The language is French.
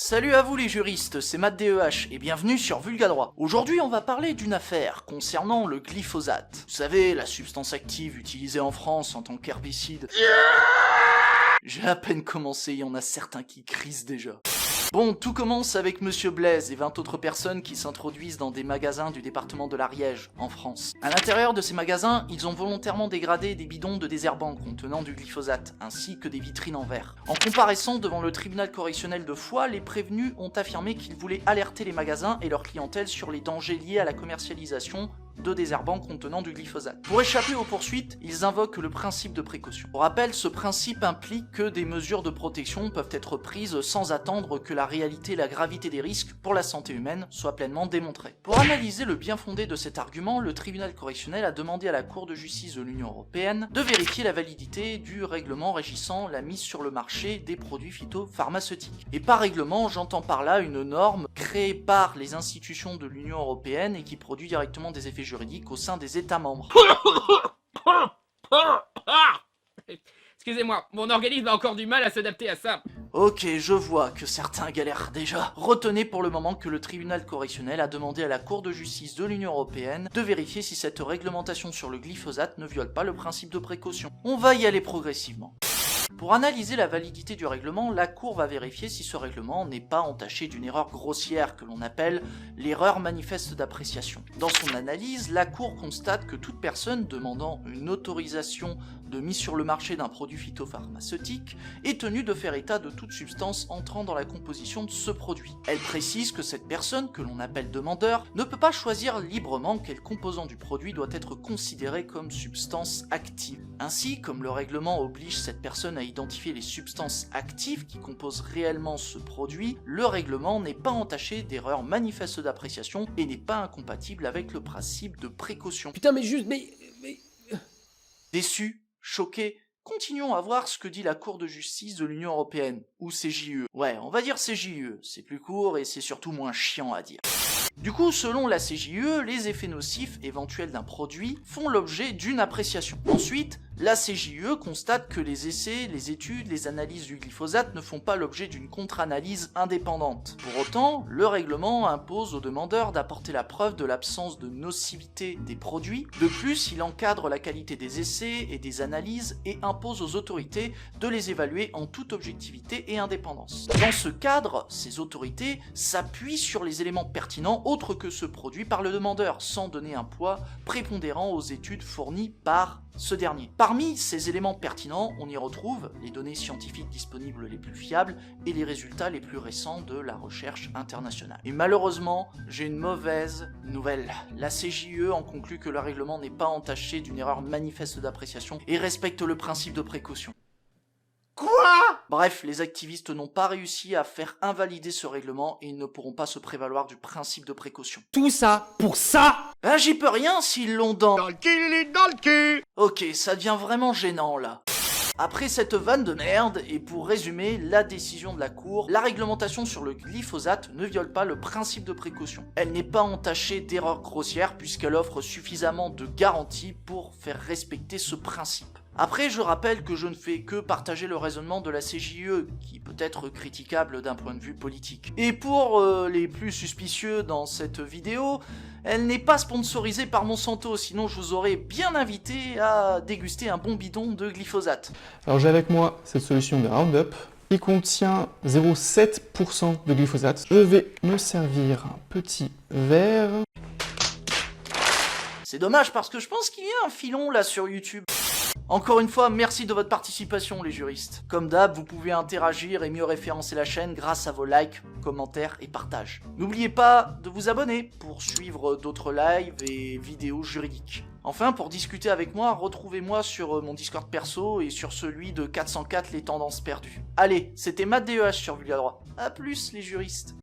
Salut à vous les juristes, c'est Matt DEH et bienvenue sur Vulgadroit. Aujourd'hui on va parler d'une affaire concernant le glyphosate. Vous savez, la substance active utilisée en France en tant qu'herbicide. J'ai à peine commencé, il y en a certains qui crissent déjà. Bon, tout commence avec Monsieur Blaise et 20 autres personnes qui s'introduisent dans des magasins du département de l'Ariège, en France. À l'intérieur de ces magasins, ils ont volontairement dégradé des bidons de désherbant contenant du glyphosate, ainsi que des vitrines en verre. En comparaissant devant le tribunal correctionnel de Foix, les prévenus ont affirmé qu'ils voulaient alerter les magasins et leur clientèle sur les dangers liés à la commercialisation de désherbants contenant du glyphosate. Pour échapper aux poursuites, ils invoquent le principe de précaution. Pour rappel, ce principe implique que des mesures de protection peuvent être prises sans attendre que la réalité et la gravité des risques pour la santé humaine soient pleinement démontrées. Pour analyser le bien fondé de cet argument, le tribunal correctionnel a demandé à la Cour de justice de l'Union européenne de vérifier la validité du règlement régissant la mise sur le marché des produits phytopharmaceutiques. Et par règlement, j'entends par là une norme créée par les institutions de l'Union européenne et qui produit directement des effets juridiques au sein des États membres. Excusez-moi, mon organisme a encore du mal à s'adapter à ça. Ok, je vois que certains galèrent déjà. Retenez pour le moment que le tribunal correctionnel a demandé à la Cour de justice de l'Union européenne de vérifier si cette réglementation sur le glyphosate ne viole pas le principe de précaution. On va y aller progressivement. Pour analyser la validité du règlement, la Cour va vérifier si ce règlement n'est pas entaché d'une erreur grossière que l'on appelle l'erreur manifeste d'appréciation. Dans son analyse, la Cour constate que toute personne demandant une autorisation de mise sur le marché d'un produit phytopharmaceutique est tenue de faire état de toute substance entrant dans la composition de ce produit. Elle précise que cette personne, que l'on appelle demandeur, ne peut pas choisir librement quel composant du produit doit être considéré comme substance active. Ainsi, comme le règlement oblige cette personne à identifier les substances actives qui composent réellement ce produit, le règlement n'est pas entaché d'erreurs manifestes d'appréciation et n'est pas incompatible avec le principe de précaution. Putain, mais juste, mais... Déçu, choqué, continuons à voir ce que dit la Cour de justice de l'Union européenne, ou CJUE. Ouais, on va dire CJUE, c'est plus court et c'est surtout moins chiant à dire. Du coup, selon la CJUE, les effets nocifs éventuels d'un produit font l'objet d'une appréciation. Ensuite, la CJUE constate que les essais, les études, les analyses du glyphosate ne font pas l'objet d'une contre-analyse indépendante. Pour autant, le règlement impose aux demandeurs d'apporter la preuve de l'absence de nocivité des produits. De plus, il encadre la qualité des essais et des analyses et impose aux autorités de les évaluer en toute objectivité et indépendance. Dans ce cadre, ces autorités s'appuient sur les éléments pertinents autres que ce produit par le demandeur, sans donner un poids prépondérant aux études fournies par ce dernier. Parmi ces éléments pertinents, on y retrouve les données scientifiques disponibles les plus fiables et les résultats les plus récents de la recherche internationale. Et malheureusement, j'ai une mauvaise nouvelle. La CJUE en conclut que le règlement n'est pas entaché d'une erreur manifeste d'appréciation et respecte le principe de précaution. Quoi? Bref, les activistes n'ont pas réussi à faire invalider ce règlement et ils ne pourront pas se prévaloir du principe de précaution. Tout ça pour ça? Ah, j'y peux rien s'ils l'ont dans le cul, il est dans le cul. Ok, ça devient vraiment gênant là. Après cette vanne de merde, et pour résumer la décision de la Cour, la réglementation sur le glyphosate ne viole pas le principe de précaution. Elle n'est pas entachée d'erreurs grossières puisqu'elle offre suffisamment de garanties pour faire respecter ce principe. Après, je rappelle que je ne fais que partager le raisonnement de la CJUE, qui peut être critiquable d'un point de vue politique. Et pour les plus suspicieux dans cette vidéo, elle n'est pas sponsorisée par Monsanto, sinon je vous aurais bien invité à déguster un bon bidon de glyphosate. Alors j'ai avec moi cette solution de Roundup qui contient 0,7% de glyphosate. Je vais me servir un petit verre. C'est dommage parce que je pense qu'il y a un filon là sur YouTube. Encore une fois, merci de votre participation les juristes. Comme d'hab, vous pouvez interagir et mieux référencer la chaîne grâce à vos likes, commentaires et partages. N'oubliez pas de vous abonner pour suivre d'autres lives et vidéos juridiques. Enfin, pour discuter avec moi, retrouvez-moi sur mon Discord perso et sur celui de 404 les tendances perdues. Allez, c'était Matt DEH sur Vulgadroit. A plus les juristes.